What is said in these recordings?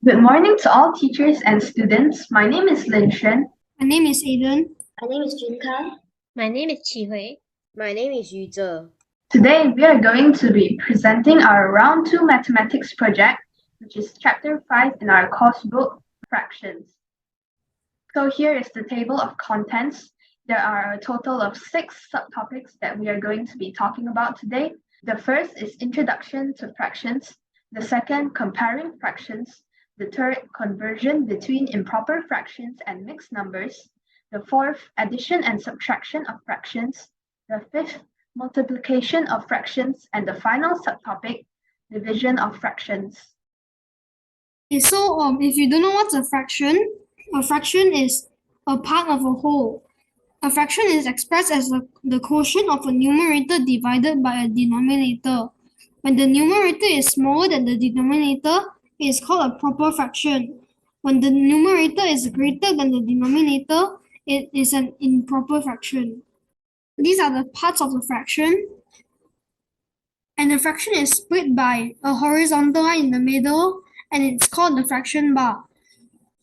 Good morning to all teachers and students. My name is Lin. My name is Aidan. My name is Jing Kai. My name is Qi Hui. My name is Yu Zhe. Today we are going to be presenting our Round 2 Mathematics project, which is Chapter 5 in our course book, Fractions. So here is the table of contents. There are a total of 6 subtopics that we are going to be talking about today. The first is Introduction to Fractions. The second, Comparing Fractions. The third, Conversion between improper fractions and mixed numbers. The fourth, Addition and Subtraction of Fractions. The fifth, Multiplication of Fractions. And the final subtopic, Division of Fractions. Okay, so if you don't know what's a fraction is a part of a whole. A fraction is expressed as the quotient of a numerator divided by a denominator. When the numerator is smaller than the denominator, it is called a proper fraction. When the numerator is greater than the denominator, it is an improper fraction. These are the parts of the fraction. And the fraction is split by a horizontal line in the middle, and it's called the fraction bar.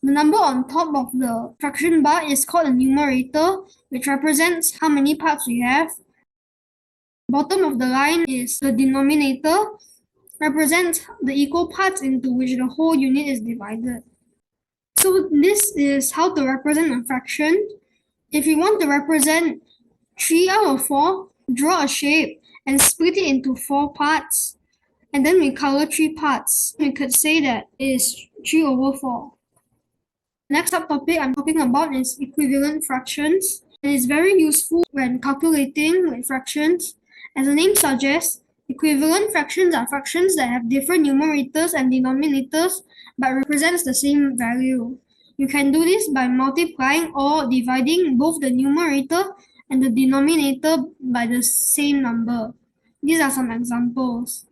The number on top of the fraction bar is called a numerator, which represents how many parts we have. Bottom of the line is the denominator, represents the equal parts into which the whole unit is divided. So this is how to represent a fraction. If you want to represent 3 out of 4, draw a shape and split it into 4 parts. And then we color 3 parts. We could say that it is 3 over 4. Next subtopic I'm talking about is equivalent fractions. It is very useful when calculating with fractions. As the name suggests, equivalent fractions are fractions that have different numerators and denominators but represents the same value. You can do this by multiplying or dividing both the numerator and the denominator by the same number. These are some examples.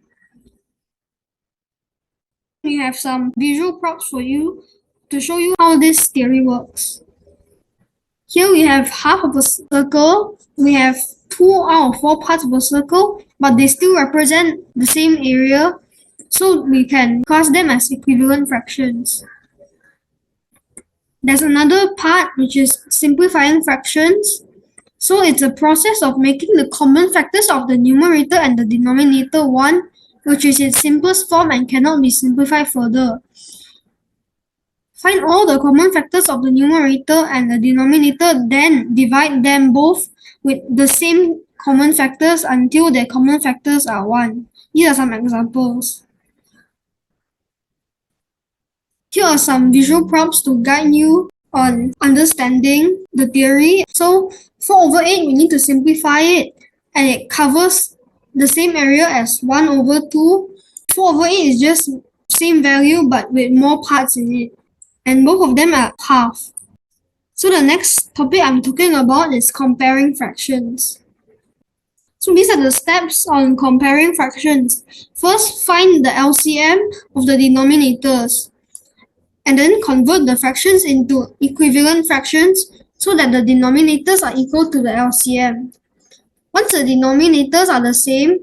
We have some visual props for you to show you how this theory works. Here we have half of a circle. We have 2 out of 4 parts of a circle, but they still represent the same area, so we can class them as equivalent fractions. There's another part which is simplifying fractions. So it's a process of making the common factors of the numerator and the denominator 1, which is its simplest form and cannot be simplified further. Find all the common factors of the numerator and the denominator, then divide them both with the same common factors until their common factors are 1. These are some examples. Here are some visual props to guide you on understanding the theory. So 4 over 8, we need to simplify it, and it covers the same area as 1 over 2. 4 over 8 is just same value but with more parts in it, and both of them are half. So the next topic I'm talking about is comparing fractions. So these are the steps on comparing fractions. First, find the LCM of the denominators, and then convert the fractions into equivalent fractions so that the denominators are equal to the LCM. Once the denominators are the same,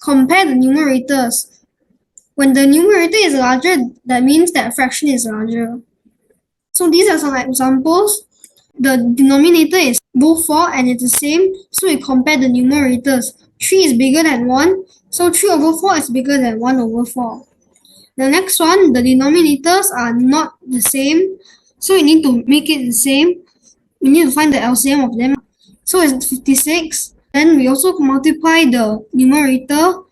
compare the numerators. When the numerator is larger, that means that fraction is larger. So these are some examples. The denominator is both 4 and it's the same, so we compare the numerators. 3 is bigger than 1, so 3 over 4 is bigger than 1 over 4. The next one, the denominators are not the same, so we need to make it the same. We need to find the LCM of them. So it's 56. Then we also multiply the numerator,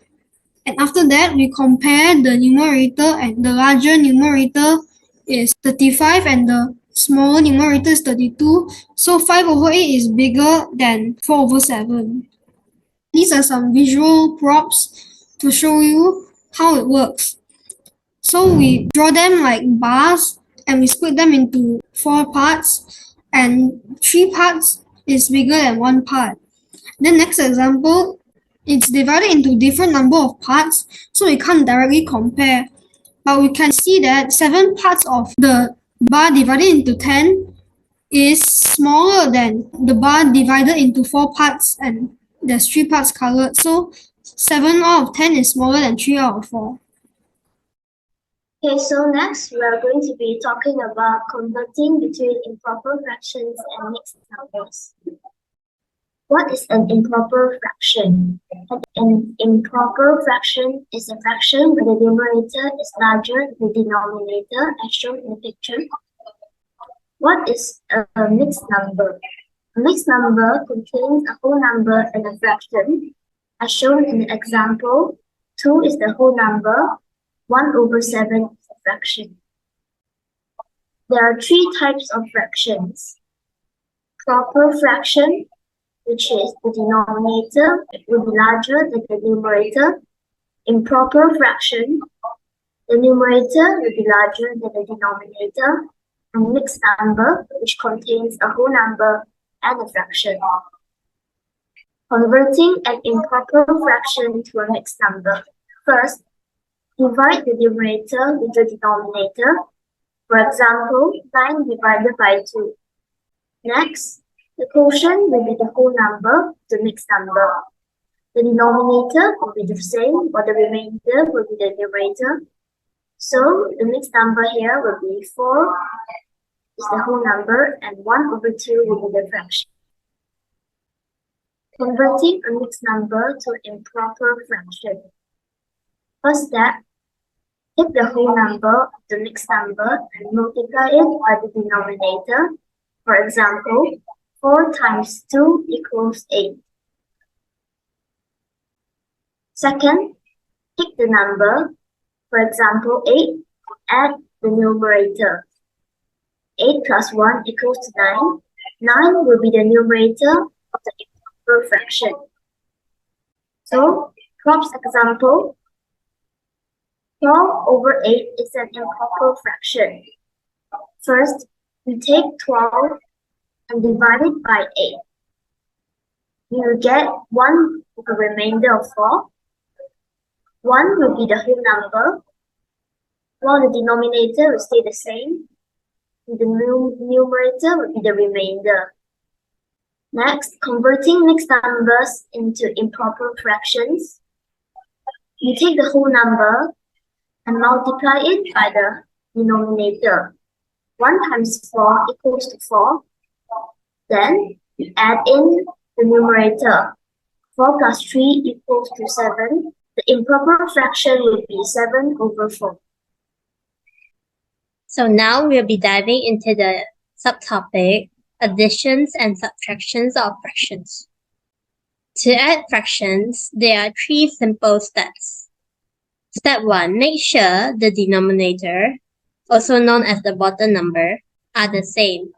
and after that we compare the numerator, and the larger numerator is 35 and the smaller numerator is 32. So 5 over 8 is bigger than 4 over 7. These are some visual props to show you how it works. So we draw them like bars and we split them into 4 parts, and 3 parts is bigger than 1 part. The next example, it's divided into different number of parts, so we can't directly compare. But we can see that 7 parts of the bar divided into 10 is smaller than the bar divided into 4 parts, and there's 3 parts colored. So 7 out of 10 is smaller than 3 out of 4. Okay, so next we are going to be talking about converting between improper fractions and mixed numbers. What is an improper fraction? An improper fraction is a fraction where the numerator is larger than the denominator, as shown in the picture. What is a mixed number? A mixed number contains a whole number and a fraction. As shown in the example, 2 is the whole number, 1/7 is a fraction. There are 3 types of fractions. Proper fraction, which is the denominator will be larger than the numerator. Improper fraction, the numerator will be larger than the denominator. And mixed number, which contains a whole number and a fraction. Converting an improper fraction to a mixed number. First, divide the numerator with the denominator. For example, 9 divided by 2. Next, the quotient will be the whole number, the mixed number. The denominator will be the same, but the remainder will be the numerator. So the mixed number here will be 4 is the whole number and 1/2 will be the fraction. Converting a mixed number to an improper fraction. First step, take the whole number of the mixed number and multiply it by the denominator. For example, 4 times 2 equals 8. Second, take the number, for example 8, add the numerator. 8 plus 1 equals 9. 9 will be the numerator of the improper fraction. So, Rob's example, 12/8 is an improper fraction. First, we take 12 and divide it by 8. We will get 1 with a remainder of 4. 1 will be the whole number, while the denominator will stay the same. The numerator will be the remainder. Next, converting mixed numbers into improper fractions. You take the whole number and multiply it by the denominator. 1 times 4 equals to 4. Then, add in the numerator. 4 plus 3 equals to 7. The improper fraction will be 7/4. So now we'll be diving into the subtopic, additions and subtractions of fractions. To add fractions, there are 3 simple steps. Step 1, make sure the denominator, also known as the bottom number, are the same.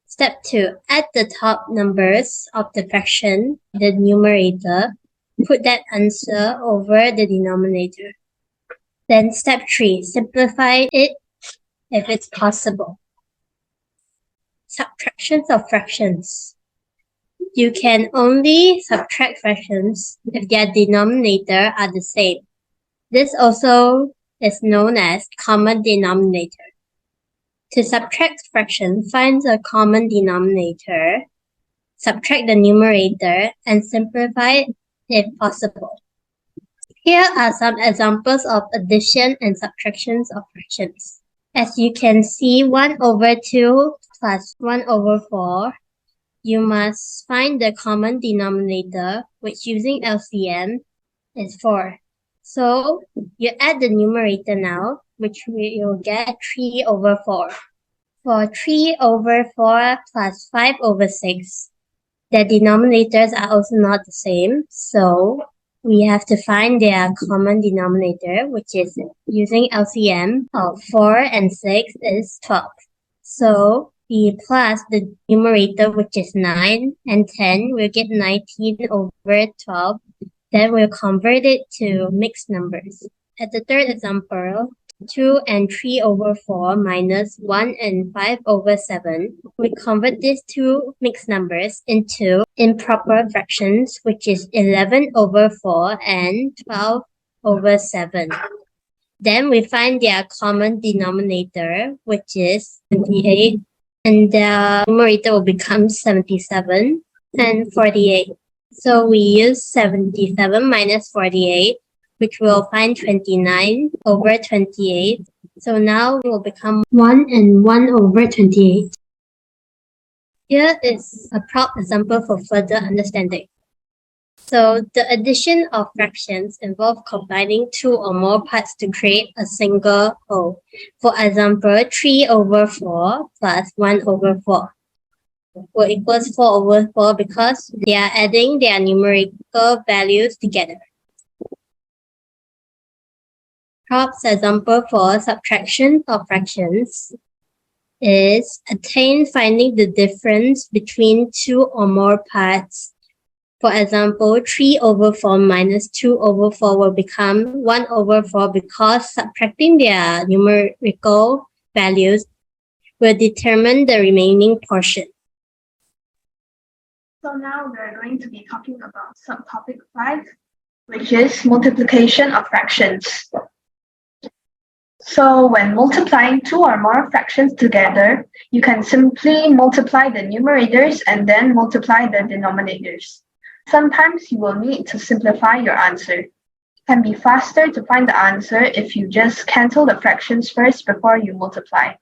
Step 2, add the top numbers of the fraction, the numerator, put that answer over the denominator. Then step 3, simplify it if it's possible. Subtractions of fractions. You can only subtract fractions if their denominator are the same. This also is known as common denominator. To subtract fraction, find the common denominator, subtract the numerator, and simplify it if possible. Here are some examples of addition and subtractions of fractions. As you can see, 1/2 plus 1/4, you must find the common denominator, which using LCM is 4. So you add the numerator now, which you'll get 3/4. For 3/4 plus 5/6, the denominators are also not the same, so we have to find their common denominator, which is using LCM of 4 and 6 is 12. So we plus the numerator, which is 9 and 10, we'll get 19/12. Then we'll convert it to mixed numbers. At the third example, 2 and 3/4 minus 1 and 5/7. We convert these two mixed numbers into improper fractions, which is 11/4 and 12/7. Then we find their common denominator, which is 28, and the numerator will become 77 and 48. So we use 77 minus 48, which will find 29/28. So now it will become 1 and 1 over 28. Here is a prop example for further understanding. So the addition of fractions involve combining two or more parts to create a single whole. For example, 3 over 4 plus 1 over 4 will equals 4 over 4 because they are adding their numerical values together. Props example for subtraction of fractions is attain finding the difference between two or more parts. For example, 3 over 4 minus 2 over 4 will become 1 over 4 because subtracting their numerical values will determine the remaining portion. So now we're going to be talking about subtopic 5, which is multiplication of fractions. So when multiplying two or more fractions together, you can simply multiply the numerators and then multiply the denominators. Sometimes you will need to simplify your answer. It can be faster to find the answer if you just cancel the fractions first before you multiply.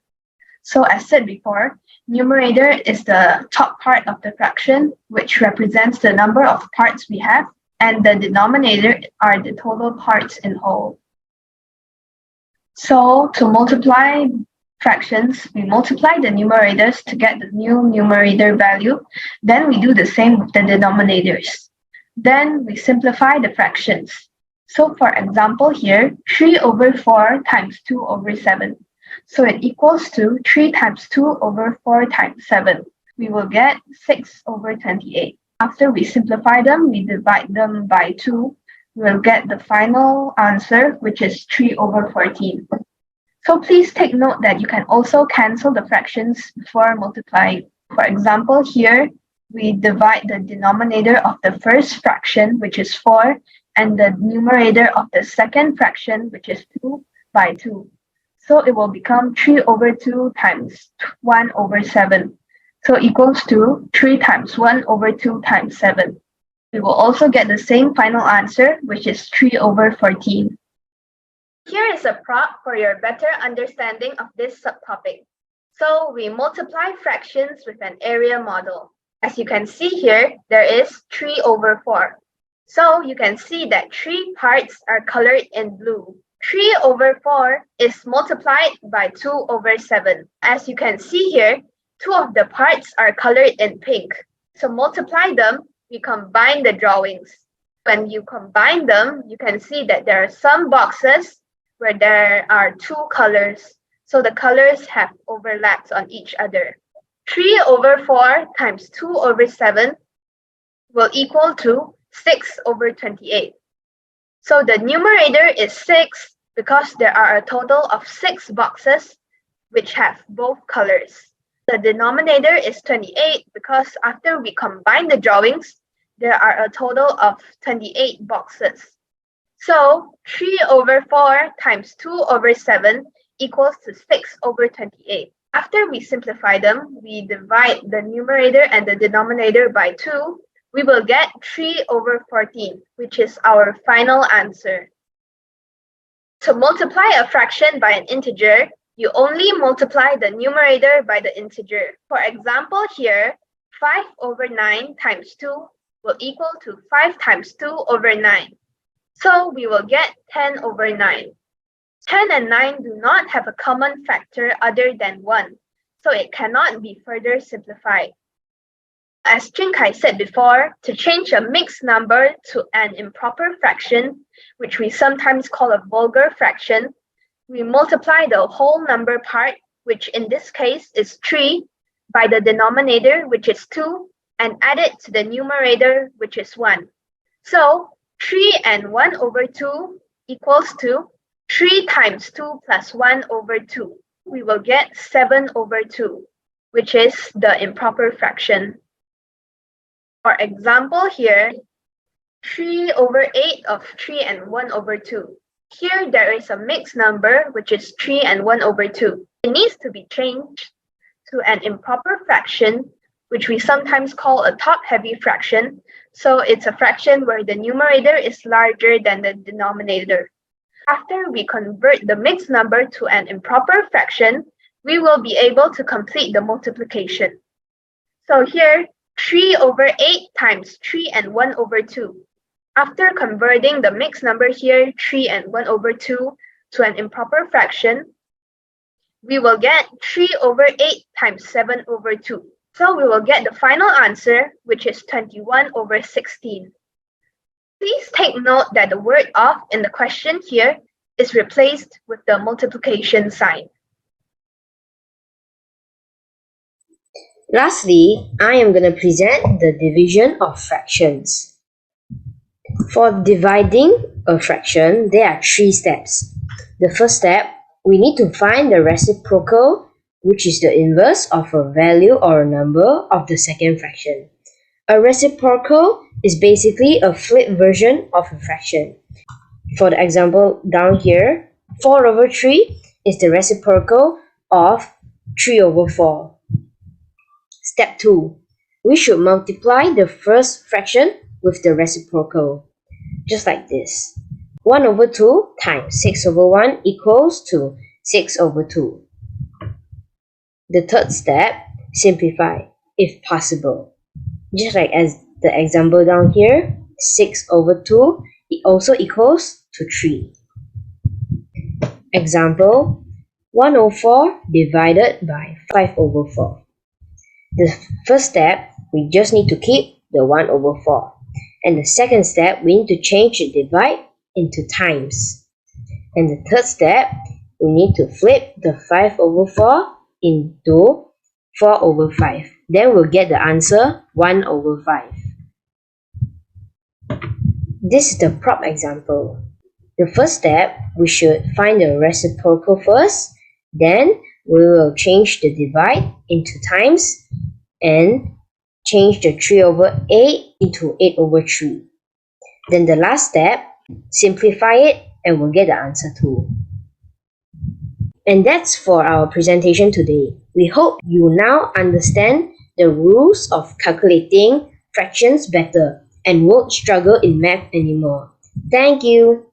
So as said before, numerator is the top part of the fraction, which represents the number of parts we have, and the denominator are the total parts in whole. So to multiply fractions, we multiply the numerators to get the new numerator value. Then we do the same with the denominators. Then we simplify the fractions. So for example here, 3 over 4 times 2 over 7. So it equals to 3 times 2 over 4 times 7. We will get 6 over 28. After we simplify them, we divide them by 2. We'll get the final answer, which is 3 over 14. So please take note that you can also cancel the fractions before multiplying. For example, here, we divide the denominator of the first fraction, which is 4, and the numerator of the second fraction, which is 2, by 2. So it will become 3 over 2 times 1 over 7. So equals to 3 times 1 over 2 times 7. We will also get the same final answer, which is 3 over 14. Here is a prop for your better understanding of this subtopic. So we multiply fractions with an area model. As you can see here, there is 3 over 4. So you can see that 3 parts are colored in blue. 3 over 4 is multiplied by 2 over 7. As you can see here, 2 of the parts are colored in pink. So multiply them, we combine the drawings. When you combine them, you can see that there are some boxes where there are 2 colors. So the colors have overlaps on each other. 3 over 4 times 2 over 7 will equal to 6 over 28. So the numerator is 6 because there are a total of 6 boxes which have both colors. The denominator is 28 because after we combine the drawings, there are a total of 28 boxes. So 3 over 4 times 2 over 7 equals to 6 over 28. After we simplify them, we divide the numerator and the denominator by 2. We will get 3 over 14, which is our final answer. To multiply a fraction by an integer, you only multiply the numerator by the integer. For example here, 5 over 9 times 2 will equal to 5 times 2 over 9. So we will get 10 over 9. 10 and 9 do not have a common factor other than 1, so it cannot be further simplified. As Jing Kai said before, to change a mixed number to an improper fraction, which we sometimes call a vulgar fraction, we multiply the whole number part, which in this case is 3, by the denominator, which is 2, and add it to the numerator, which is 1. So 3 and 1 over 2 equals to 3 times 2 plus 1 over 2. We will get 7 over 2, which is the improper fraction. For example here, 3 over 8 of 3 and 1 over 2. Here there is a mixed number, which is 3 and 1 over 2. It needs to be changed to an improper fraction, which we sometimes call a top-heavy fraction. So it's a fraction where the numerator is larger than the denominator. After we convert the mixed number to an improper fraction, we will be able to complete the multiplication. So here, 3 over 8 times 3 and 1 over 2. After converting the mixed number here, 3 and 1 over 2, to an improper fraction, we will get 3 over 8 times 7 over 2. So we will get the final answer, which is 21 over 16. Please take note that the word of in the question here is replaced with the multiplication sign. Lastly, I am going to present the division of fractions. For dividing a fraction, there are 3 steps. The first step, we need to find the reciprocal, which is the inverse of a value or a number of the second fraction. A reciprocal is basically a flipped version of a fraction. For the example down here, 4 over 3 is the reciprocal of 3 over 4. Step 2. We should multiply the first fraction with the reciprocal, just like this. 1 over 2 times 6 over 1 equals to 6 over 2. The third step, simplify if possible. Just like as the example down here, 6 over 2 it also equals to 3. Example, 104 divided by 5 over 4. The first step, we just need to keep the 1 over 4. And the second step, we need to change the divide into times. And the third step, we need to flip the 5 over 4 into 4 over 5. Then we'll get the answer 1 over 5. This is the prop example. The first step, we should find the reciprocal first. Then we will change the divide into times and change the 3 over 8 into 8 over 3. Then the last step, simplify it and we'll get the answer 2. And that's for our presentation today. We hope you now understand the rules of calculating fractions better and won't struggle in math anymore. Thank you.